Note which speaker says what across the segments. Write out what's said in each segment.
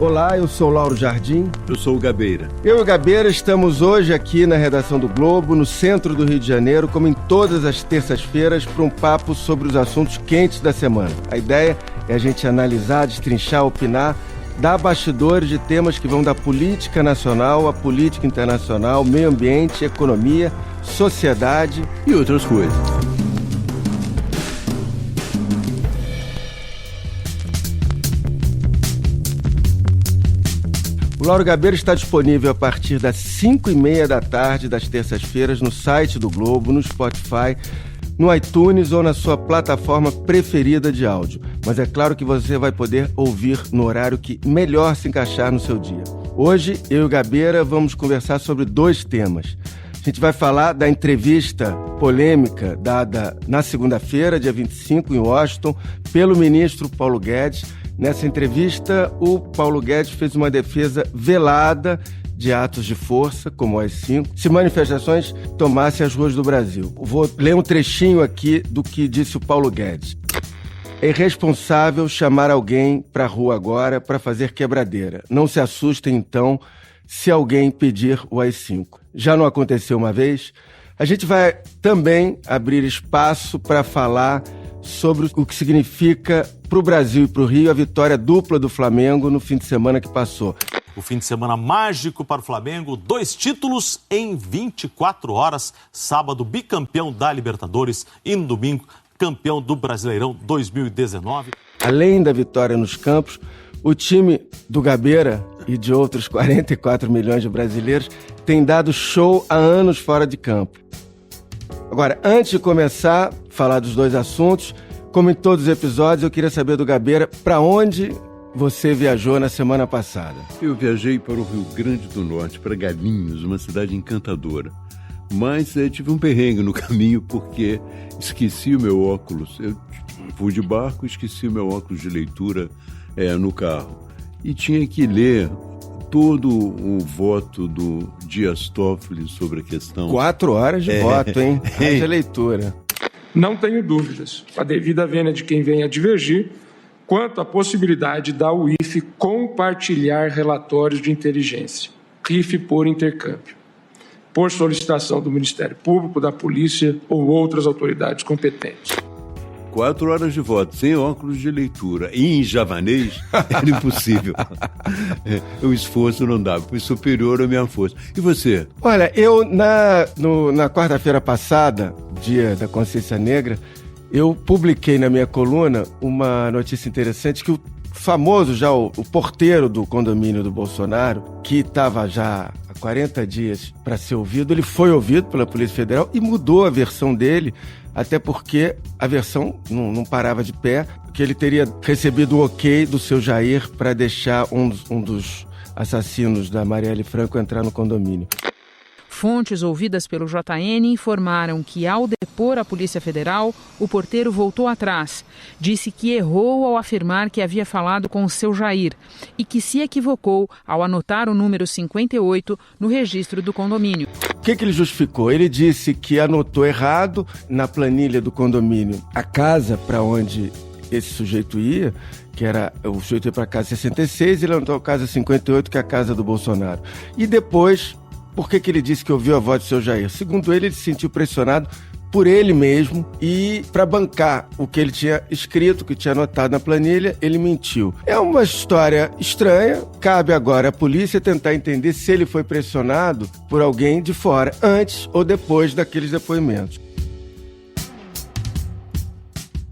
Speaker 1: Olá, eu sou Lauro Jardim.
Speaker 2: Eu sou o Gabeira.
Speaker 1: Eu e o Gabeira estamos hoje aqui na redação do Globo, no centro do Rio de Janeiro, como em todas as terças-feiras, para um papo sobre os assuntos quentes da semana. A ideia é a gente analisar, destrinchar, opinar, dar bastidores de temas que vão da política nacional à política internacional, meio ambiente, economia, sociedade
Speaker 2: e outras coisas.
Speaker 1: O Lauro Gabeira está disponível a partir das 5h30 da tarde das terças-feiras no site do Globo, no Spotify, no iTunes ou na sua plataforma preferida de áudio. Mas é claro que você vai poder ouvir no horário que melhor se encaixar no seu dia. Hoje, eu e o Gabeira vamos conversar sobre 2 temas. A gente vai falar da entrevista polêmica dada na segunda-feira, dia 25, em Washington, pelo ministro Paulo Guedes. Nessa entrevista, o Paulo Guedes fez uma defesa velada de atos de força, como o AI-5, se manifestações tomassem as ruas do Brasil. Vou ler um trechinho aqui do que disse o Paulo Guedes. É irresponsável chamar alguém para a rua agora para fazer quebradeira. Não se assustem, então, se alguém pedir o AI-5. Já não aconteceu uma vez? A gente vai também abrir espaço para falar sobre o que significa para o Brasil e para o Rio a vitória dupla do Flamengo no fim de semana que passou.
Speaker 3: O fim de semana mágico para o Flamengo, 2 títulos em 24 horas. Sábado, bicampeão da Libertadores e no domingo, campeão do Brasileirão 2019.
Speaker 1: Além da vitória nos campos, o time do Gabeira e de outros 44 milhões de brasileiros tem dado show há anos fora de campo. Agora, antes de começar a falar dos 2 assuntos, como em todos os episódios, eu queria saber do Gabeira para onde você viajou na semana passada.
Speaker 2: Eu viajei para o Rio Grande do Norte, para Galinhos, uma cidade encantadora. Mas tive um perrengue no caminho porque esqueci o meu óculos. Eu fui de barco, esqueci o meu óculos de leitura no carro. E tinha que ler todo o voto do Dias Toffoli sobre a questão.
Speaker 1: 4 horas de voto, hein? Haja leitura.
Speaker 4: Não tenho dúvidas, a devida vênia de quem venha divergir, quanto à possibilidade da UIF compartilhar relatórios de inteligência, RIF por intercâmbio, por solicitação do Ministério Público, da Polícia ou outras autoridades competentes.
Speaker 2: 4 horas de voto, sem óculos de leitura e em javanês, era impossível. O esforço não dava, foi superior à minha força. E você?
Speaker 1: Olha, eu na quarta-feira passada, dia da Consciência Negra, eu publiquei na minha coluna uma notícia interessante que o famoso já, o porteiro do condomínio do Bolsonaro, que estava já há 40 dias para ser ouvido, ele foi ouvido pela Polícia Federal e mudou a versão dele, até porque a versão não parava de pé, que ele teria recebido o ok do seu Jair para deixar um dos assassinos da Marielle Franco entrar no condomínio.
Speaker 5: Fontes ouvidas pelo JN informaram que, ao depor a Polícia Federal, o porteiro voltou atrás. Disse que errou ao afirmar que havia falado com o seu Jair e que se equivocou ao anotar o número 58 no registro do condomínio.
Speaker 1: O que ele justificou? Ele disse que anotou errado na planilha do condomínio a casa para onde esse sujeito ia, que era o sujeito ia para a casa 66, ele anotou a casa 58, que é a casa do Bolsonaro. E depois, por que ele disse que ouviu a voz do seu Jair? Segundo ele se sentiu pressionado por ele mesmo e, para bancar o que ele tinha escrito, que tinha anotado na planilha, ele mentiu. É uma história estranha, cabe agora à polícia tentar entender se ele foi pressionado por alguém de fora, antes ou depois daqueles depoimentos.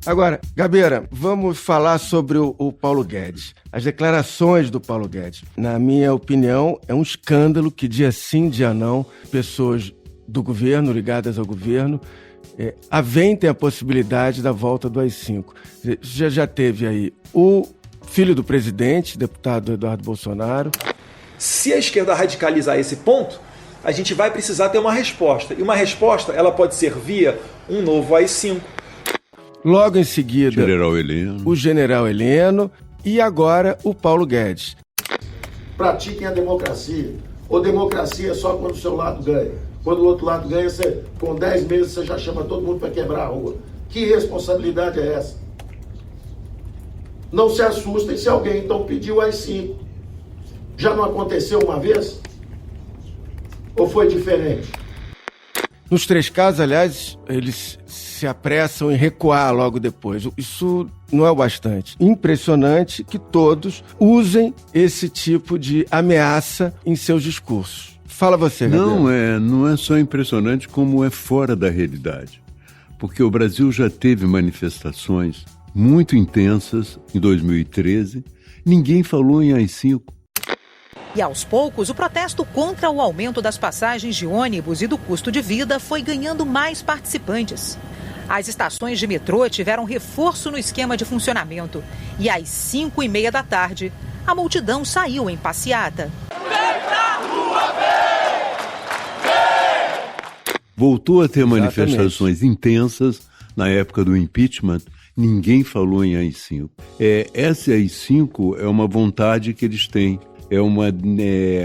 Speaker 1: Agora, Gabeira, vamos falar sobre o Paulo Guedes. As declarações do Paulo Guedes, na minha opinião, é um escândalo que dia sim, dia não, pessoas do governo, ligadas ao governo, aventem a possibilidade da volta do AI-5. Já teve aí o filho do presidente, deputado Eduardo Bolsonaro.
Speaker 6: Se a esquerda radicalizar esse ponto, a gente vai precisar ter uma resposta. E uma resposta, ela pode ser via um novo AI-5.
Speaker 1: Logo em seguida, o general Heleno e agora o Paulo Guedes.
Speaker 7: Pratiquem a democracia. Ou democracia é só quando o seu lado ganha. Quando o outro lado ganha, você, com 10 meses você já chama todo mundo para quebrar a rua. Que responsabilidade é essa? Não se assustem se alguém então pedir o AI-5. Já não aconteceu uma vez? Ou foi diferente?
Speaker 1: Nos 3 casos, aliás, eles se apressam em recuar logo depois. Isso não é o bastante. Impressionante que todos usem esse tipo de ameaça em seus discursos. Fala você, Gabriel.
Speaker 2: Não é só impressionante, como é fora da realidade. Porque o Brasil já teve manifestações muito intensas em 2013. Ninguém falou em AI-5.
Speaker 8: E aos poucos, o protesto contra o aumento das passagens de ônibus e do custo de vida foi ganhando mais participantes. As estações de metrô tiveram reforço no esquema de funcionamento. E às 5h30 da tarde, a multidão saiu em passeata.
Speaker 2: Voltou a ter manifestações intensas na época do impeachment. Ninguém falou em AI-5. Essa AI-5 é uma vontade que eles têm. É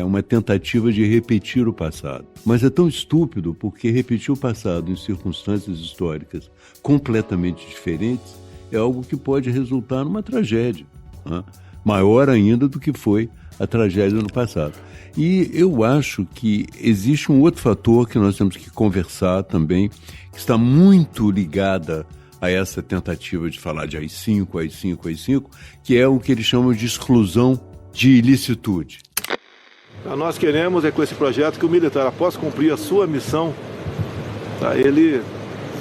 Speaker 2: uma tentativa de repetir o passado. Mas é tão estúpido porque repetir o passado em circunstâncias históricas completamente diferentes é algo que pode resultar numa tragédia, né? Maior ainda do que foi a tragédia no passado. E eu acho que existe um outro fator que nós temos que conversar também, que está muito ligada a essa tentativa de falar de AI-5, que é o que eles chamam de exclusão de ilicitude.
Speaker 9: Nós queremos com esse projeto que o militar, após cumprir a sua missão, ele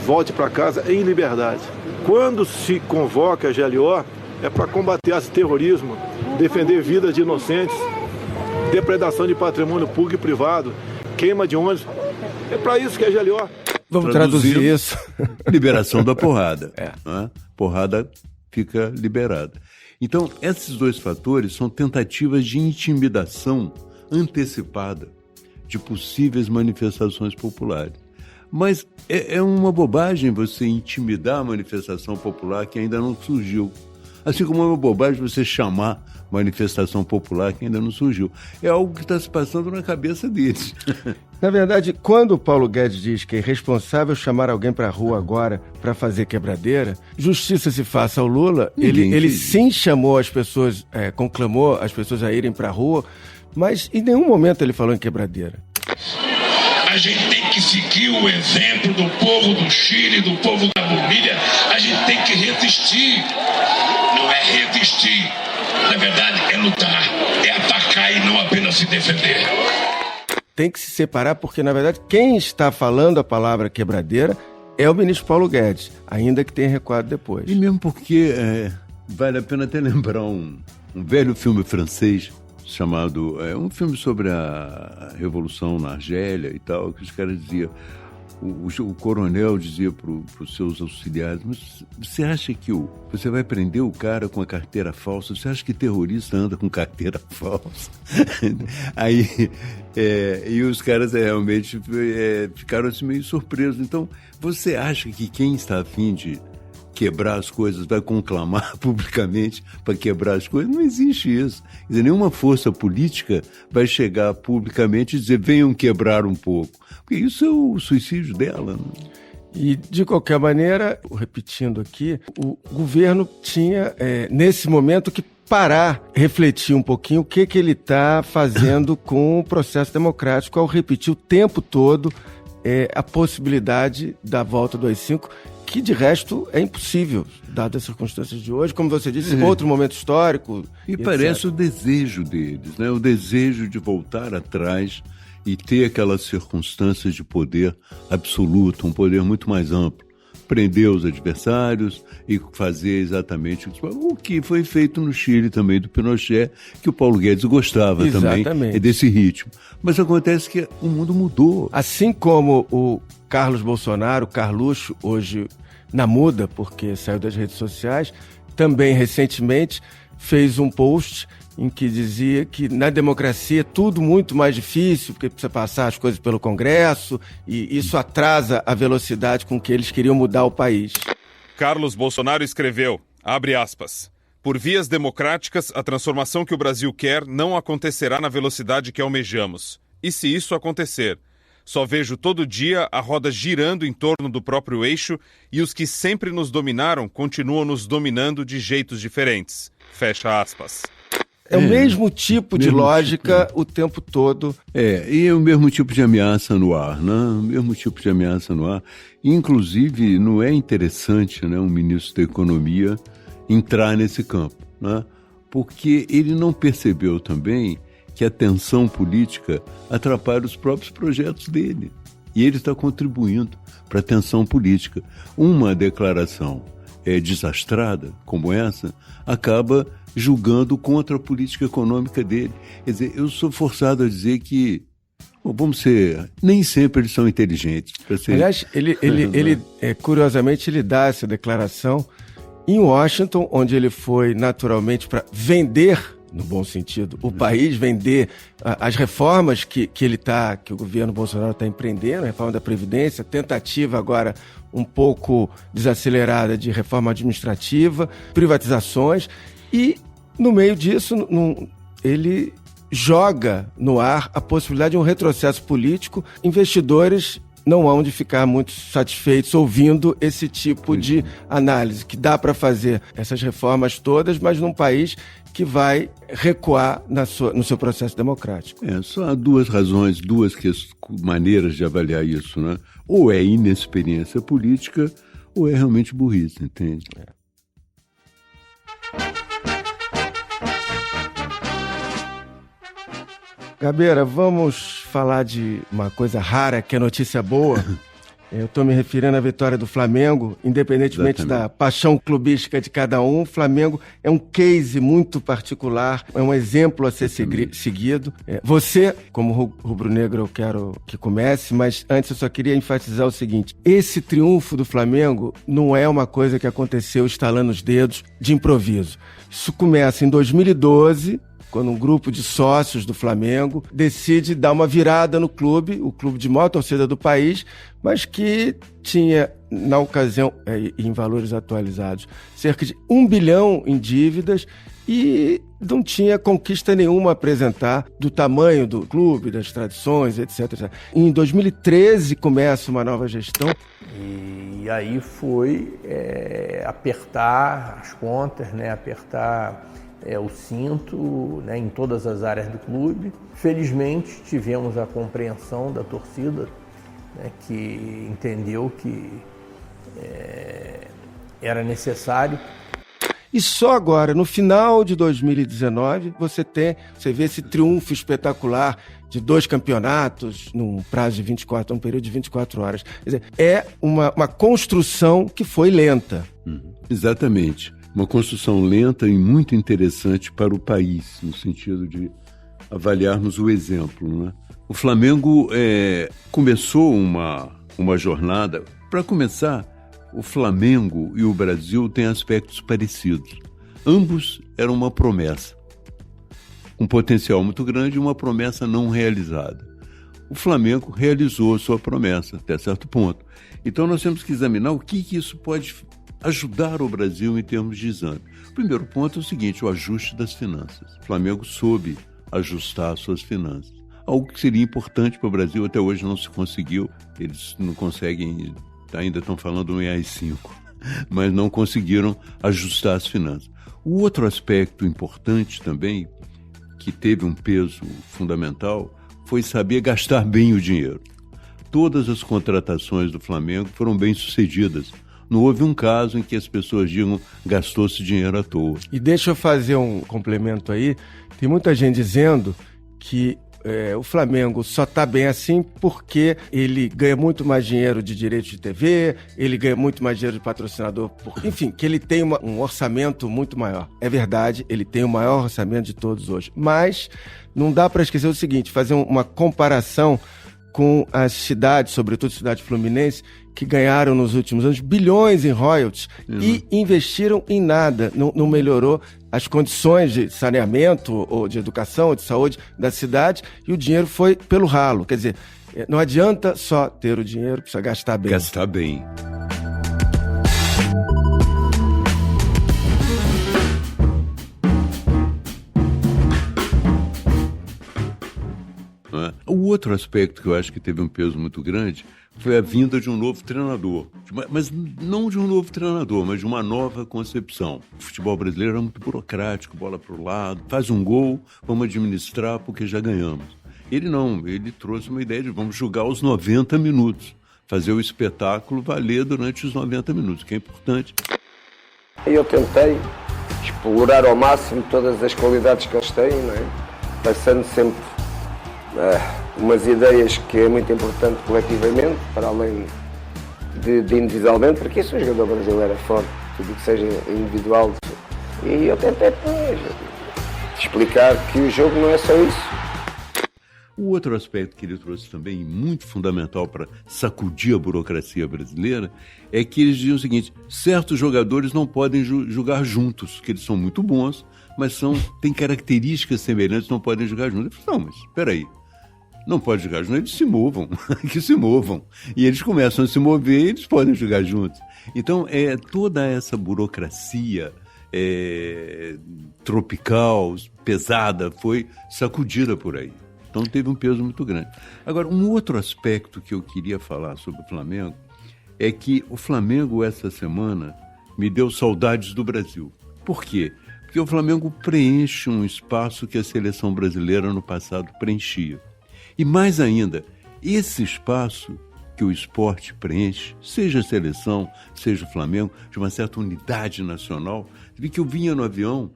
Speaker 9: volte para casa em liberdade. Quando se convoca a GLO, é para combater esse terrorismo, defender vidas de inocentes, depredação de patrimônio público e privado, queima de ônibus. É para isso que é a GLO.
Speaker 1: Vamos traduzir isso.
Speaker 2: Liberação da porrada. Né? Porrada fica liberada. Então, esses 2 fatores são tentativas de intimidação antecipada de possíveis manifestações populares. Mas é uma bobagem você intimidar a manifestação popular que ainda não surgiu. Assim como é uma bobagem você chamar manifestação popular que ainda não surgiu. É algo que está se passando na cabeça deles.
Speaker 1: Na verdade, quando o Paulo Guedes diz que é irresponsável chamar alguém para a rua agora para fazer quebradeira, justiça se faça ao Lula, ele sim chamou as pessoas, conclamou as pessoas a irem para a rua, mas em nenhum momento ele falou em quebradeira.
Speaker 10: A gente tem que seguir o exemplo do povo do Chile, do povo da Bolívia. A gente tem que resistir. Não é resistir. Na verdade, é lutar, é atacar e não apenas se defender.
Speaker 1: Tem que se separar porque, na verdade, quem está falando a palavra quebradeira é o ministro Paulo Guedes, ainda que tenha recuado depois.
Speaker 2: E mesmo porque vale a pena até lembrar um velho filme francês chamado... um filme sobre a Revolução na Argélia e tal, que os caras diziam... O coronel dizia para os seus auxiliares, mas você acha que você vai prender o cara com a carteira falsa? Você acha que terrorista anda com carteira falsa? Aí, e os caras realmente ficaram assim meio surpresos. Então, você acha que quem está a fim de quebrar as coisas vai conclamar publicamente para quebrar as coisas? Não existe isso. Quer dizer, nenhuma força política vai chegar publicamente e dizer venham quebrar um pouco. Porque isso é o suicídio dela, né?
Speaker 1: E, de qualquer maneira, repetindo aqui, o governo tinha, nesse momento, que parar, refletir um pouquinho o que ele está fazendo com o processo democrático ao repetir o tempo todo a possibilidade da volta do AI-5, que, de resto, é impossível, dadas as circunstâncias de hoje. Como você disse, outro momento histórico.
Speaker 2: E parece o desejo deles, né? O desejo de voltar atrás e ter aquelas circunstâncias de poder absoluto, um poder muito mais amplo. Prender os adversários e fazer exatamente o que foi feito no Chile também, do Pinochet, que o Paulo Guedes gostava também desse ritmo. Mas acontece que o mundo mudou.
Speaker 1: Assim como o Carlos Bolsonaro, o Carluxo, hoje na muda, porque saiu das redes sociais, também recentemente fez um post em que dizia que na democracia é tudo muito mais difícil, porque precisa passar as coisas pelo Congresso, e isso atrasa a velocidade com que eles queriam mudar o país.
Speaker 11: Carlos Bolsonaro escreveu, abre aspas, por vias democráticas, a transformação que o Brasil quer não acontecerá na velocidade que almejamos. E se isso acontecer? Só vejo todo dia a roda girando em torno do próprio eixo e os que sempre nos dominaram continuam nos dominando de jeitos diferentes. Fecha aspas.
Speaker 1: É o mesmo tipo de lógica o tempo todo.
Speaker 2: E é o mesmo tipo de ameaça no ar, né? O mesmo tipo de ameaça no ar. Inclusive, não é interessante, né, um ministro da Economia entrar nesse campo, né? Porque ele não percebeu também que a tensão política atrapalha os próprios projetos dele. E ele está contribuindo para a tensão política. Uma declaração desastrada, como essa, acaba julgando contra a política econômica dele. Quer dizer, eu sou forçado a dizer que, nem sempre eles são inteligentes.
Speaker 1: Aliás, ele curiosamente, ele dá essa declaração em Washington, onde ele foi naturalmente para vender, no bom sentido, o país, vender as reformas que o governo Bolsonaro está empreendendo, a reforma da Previdência, tentativa agora um pouco desacelerada de reforma administrativa, privatizações, e no meio disso ele joga no ar a possibilidade de um retrocesso político. Investidores não hão de ficar muito satisfeitos ouvindo esse tipo de análise, que dá para fazer essas reformas todas, mas num país que vai recuar no seu processo democrático.
Speaker 2: Só há duas razões, duas maneiras de avaliar isso, né? Ou é inexperiência política, ou é realmente burrice, entende?
Speaker 1: Gabeira, vamos falar de uma coisa rara, que é notícia boa. Eu estou me referindo à vitória do Flamengo, independentemente da paixão clubística de cada um. O Flamengo é um case muito particular, é um exemplo a ser seguido. Você, como rubro-negro, eu quero que comece, mas antes eu só queria enfatizar o seguinte: esse triunfo do Flamengo não é uma coisa que aconteceu estalando os dedos de improviso. Isso começa em 2012, quando um grupo de sócios do Flamengo decide dar uma virada no clube, o clube de maior torcida do país, mas que tinha, na ocasião, em valores atualizados, cerca de 1 bilhão em dívidas e não tinha conquista nenhuma a apresentar do tamanho do clube, das tradições, etc. Em 2013 começa uma nova gestão.
Speaker 12: E aí foi apertar as contas, né? Apertar o cinto, né, em todas as áreas do clube. Felizmente tivemos a compreensão da torcida, né, que entendeu que era necessário.
Speaker 1: E só agora, no final de 2019, você vê esse triunfo espetacular de 2 campeonatos num prazo de um período de 24 horas. Quer dizer, é uma construção que foi lenta.
Speaker 2: Exatamente. Uma construção lenta e muito interessante para o país, no sentido de avaliarmos o exemplo, né? O Flamengo começou uma jornada. Para começar, o Flamengo e o Brasil têm aspectos parecidos. Ambos eram uma promessa. Um potencial muito grande e uma promessa não realizada. O Flamengo realizou a sua promessa até certo ponto. Então nós temos que examinar o que isso pode ajudar o Brasil em termos de exame. O primeiro ponto é o seguinte: o ajuste das finanças. O Flamengo soube ajustar suas finanças. Algo que seria importante para o Brasil, até hoje não se conseguiu. Eles não conseguem, ainda estão falando no AI-5, mas não conseguiram ajustar as finanças. O outro aspecto importante também, que teve um peso fundamental, foi saber gastar bem o dinheiro. Todas as contratações do Flamengo foram bem sucedidas. Não houve um caso em que as pessoas digam gastou-se dinheiro à toa.
Speaker 1: E deixa eu fazer um complemento aí. Tem muita gente dizendo que o Flamengo só está bem assim porque ele ganha muito mais dinheiro de direito de TV, ele ganha muito mais dinheiro de patrocinador, enfim, que ele tem um orçamento muito maior. É verdade, ele tem o maior orçamento de todos hoje. Mas não dá para esquecer o seguinte, fazer uma comparação com as cidades, sobretudo cidade fluminense, que ganharam nos últimos anos bilhões em royalties e investiram em nada, não melhorou as condições de saneamento, ou de educação, ou de saúde da cidade, e o dinheiro foi pelo ralo. Quer dizer, não adianta só ter o dinheiro, precisa gastar bem.
Speaker 2: Gastar bem. O outro aspecto que eu acho que teve um peso muito grande foi a vinda de um novo treinador. Mas não de um novo treinador, mas de uma nova concepção. O futebol brasileiro é muito burocrático, bola para o lado, faz um gol, vamos administrar porque já ganhamos. Ele não, ele trouxe uma ideia de vamos jogar os 90 minutos, fazer o espetáculo valer durante os 90 minutos, que é importante.
Speaker 13: Eu tentei explorar ao máximo todas as qualidades que eles têm, não é? Passando sempre umas ideias que é muito importante coletivamente, para além de individualmente, porque isso o jogador brasileiro é forte, tudo que seja individual. E eu tentei explicar que o jogo não é só isso.
Speaker 2: O outro aspecto que ele trouxe também, muito fundamental para sacudir a burocracia brasileira, é que eles diziam o seguinte: certos jogadores não podem jogar juntos, que eles são muito bons, mas têm características semelhantes, não podem jogar juntos. Eu falei, não, mas espera aí, não pode jogar juntos, eles se movam, que se movam. E eles começam a se mover e eles podem jogar juntos. Então, toda essa burocracia tropical, pesada, foi sacudida por aí. Então teve um peso muito grande. Agora, um outro aspecto que eu queria falar sobre o Flamengo é que o Flamengo, essa semana, me deu saudades do Brasil. Por quê? Porque o Flamengo preenche um espaço que a seleção brasileira no passado preenchia. E mais ainda, esse espaço que o esporte preenche, seja a seleção, seja o Flamengo, de uma certa unidade nacional, vi que eu vinha no avião,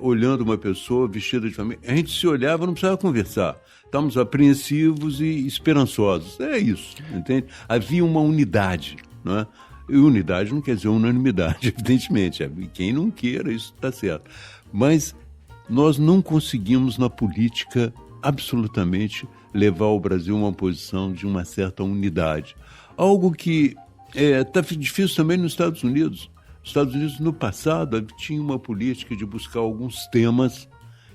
Speaker 2: olhando uma pessoa vestida de família, a gente se olhava, não precisava conversar. Estávamos apreensivos e esperançosos. É isso, entende? Havia uma unidade, não é? E unidade não quer dizer unanimidade, evidentemente. Quem não queira, isso está certo. Mas nós não conseguimos, na política, absolutamente levar o Brasil a uma posição de uma certa unidade. Algo que está difícil também nos Estados Unidos. Os Estados Unidos, no passado, tinha uma política de buscar alguns temas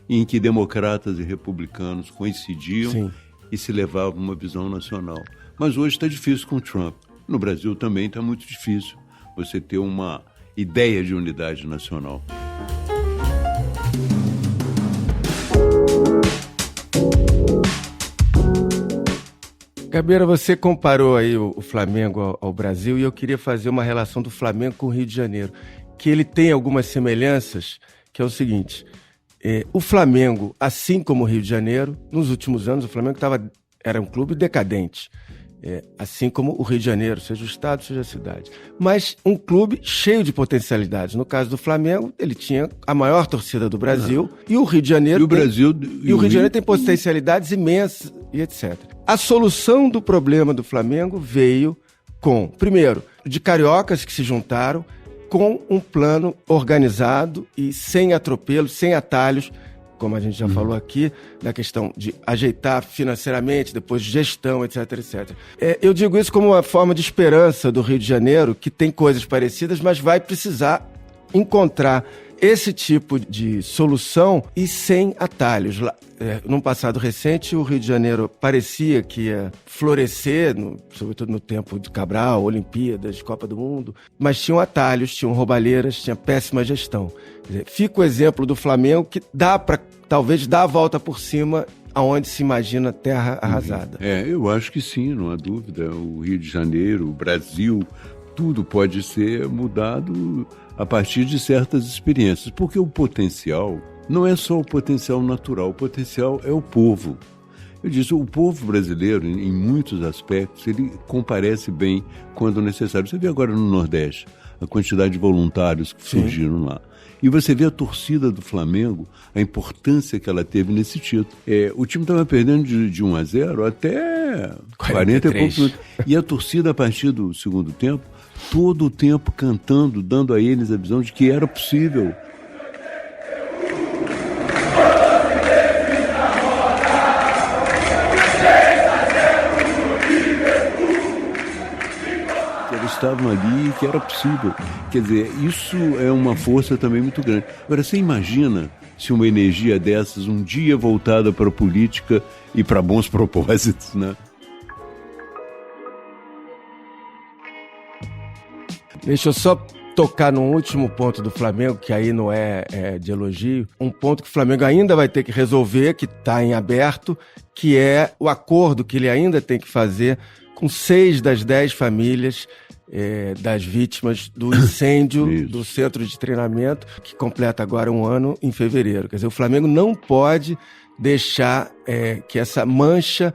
Speaker 2: em que democratas e republicanos coincidiam. Sim. E se levavam uma visão nacional. Mas hoje está difícil com o Trump. No Brasil também está muito difícil você ter uma ideia de unidade nacional.
Speaker 1: Gabeira, você comparou aí o Flamengo ao Brasil e eu queria fazer uma relação do Flamengo com o Rio de Janeiro, que ele tem algumas semelhanças, que é o seguinte: o Flamengo, assim como o Rio de Janeiro, nos últimos anos o Flamengo era um clube decadente, assim como o Rio de Janeiro, seja o estado, seja a cidade. Mas um clube cheio de potencialidades. No caso do Flamengo, ele tinha a maior torcida do Brasil e o Rio de Janeiro o Rio de Janeiro tem potencialidades imensas e etc. A solução do problema do Flamengo veio primeiro, de cariocas que se juntaram com um plano organizado e sem atropelos, sem atalhos, como a gente já falou aqui, da questão de ajeitar financeiramente, depois gestão, etc, etc. Eu digo isso como uma forma de esperança do Rio de Janeiro, que tem coisas parecidas, mas vai precisar encontrar esse tipo de solução e sem atalhos. Num passado recente, o Rio de Janeiro parecia que ia florescer, sobretudo no tempo de Cabral, Olimpíadas, Copa do Mundo, mas tinham atalhos, tinham roubalheiras, tinha péssima gestão. Fica o exemplo do Flamengo, que dá para, talvez, dar a volta por cima aonde se imagina terra arrasada.
Speaker 2: Eu acho que sim, não há dúvida. O Rio de Janeiro, o Brasil, tudo pode ser mudado a partir de certas experiências, porque o potencial não é só o potencial natural, o potencial é o povo. Eu disse, o povo brasileiro, em muitos aspectos, ele comparece bem quando necessário. Você vê agora no Nordeste a quantidade de voluntários que surgiram lá. E você vê a torcida do Flamengo, a importância que ela teve nesse título. O time estava perdendo de 1-0 até 40 e poucos minutos. E a torcida, a partir do segundo tempo, todo o tempo cantando, dando a eles a visão de que era possível. Eles estavam ali, que era possível. Quer dizer, isso é uma força também muito grande. Agora, você imagina se uma energia dessas um dia voltada para a política e para bons propósitos, né?
Speaker 1: Deixa eu só tocar num último ponto do Flamengo, que aí não é de elogio, um ponto que o Flamengo ainda vai ter que resolver, que está em aberto, que é o acordo que ele ainda tem que fazer com 6 das 10 famílias das vítimas do incêndio do centro de treinamento, que completa agora 1 ano em fevereiro. Quer dizer, o Flamengo não pode deixar que essa mancha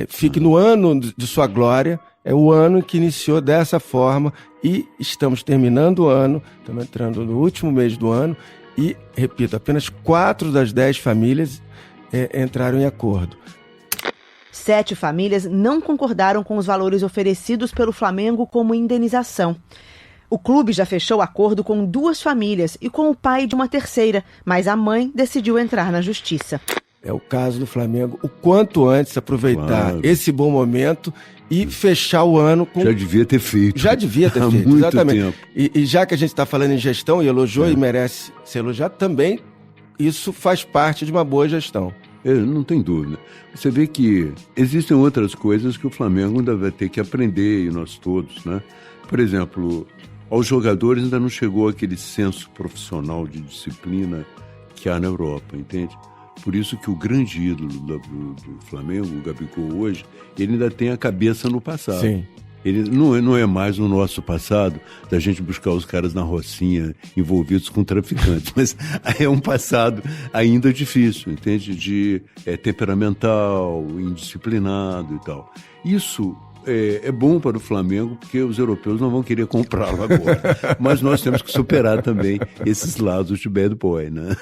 Speaker 1: fique no ano de sua glória. É o ano que iniciou dessa forma e estamos terminando o ano, estamos entrando no último mês do ano e, repito, apenas 4 das 10 famílias entraram em acordo.
Speaker 14: 7 famílias não concordaram com os valores oferecidos pelo Flamengo como indenização. O clube já fechou acordo com 2 famílias e com o pai de uma terceira, mas a mãe decidiu entrar na justiça.
Speaker 1: É o caso do Flamengo, o quanto antes aproveitar esse bom momento e fechar o ano com...
Speaker 2: Já devia ter feito.
Speaker 1: Já devia ter feito,
Speaker 2: muito
Speaker 1: exatamente.
Speaker 2: Tempo.
Speaker 1: E já que a gente está falando em gestão e elogiou e merece ser elogiado, também isso faz parte de uma boa gestão.
Speaker 2: Não tem dúvida. Você vê que existem outras coisas que o Flamengo ainda vai ter que aprender, e nós todos, né? Por exemplo, aos jogadores ainda não chegou aquele senso profissional de disciplina que há na Europa, entende? Por isso que o grande ídolo do Flamengo, o Gabigol hoje, ele ainda tem a cabeça no passado.
Speaker 1: Sim.
Speaker 2: Ele não é mais o nosso passado da gente buscar os caras na rocinha envolvidos com traficantes, mas é um passado ainda difícil, entende? Temperamental, indisciplinado e tal. Isso é bom para o Flamengo porque os europeus não vão querer comprá-lo agora. Mas nós temos que superar também esses lados de bad boy, né?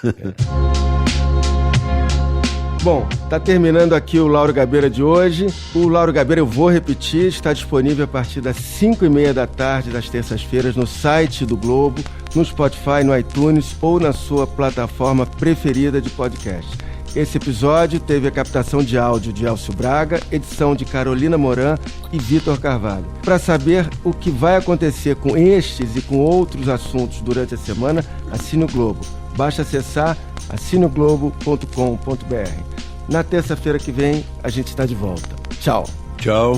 Speaker 1: Bom, tá terminando aqui o Lauro Gabeira de hoje. O Lauro Gabeira, eu vou repetir, está disponível a partir das 5h30 da tarde das terças-feiras no site do Globo, no Spotify, no iTunes ou na sua plataforma preferida de podcast. Esse episódio teve a captação de áudio de Elcio Braga, edição de Carolina Moran e Vitor Carvalho. Para saber o que vai acontecer com estes e com outros assuntos durante a semana, assine o Globo. Basta acessar assineglobo.com.br. Na terça-feira que vem, a gente está de volta. Tchau.
Speaker 2: Tchau.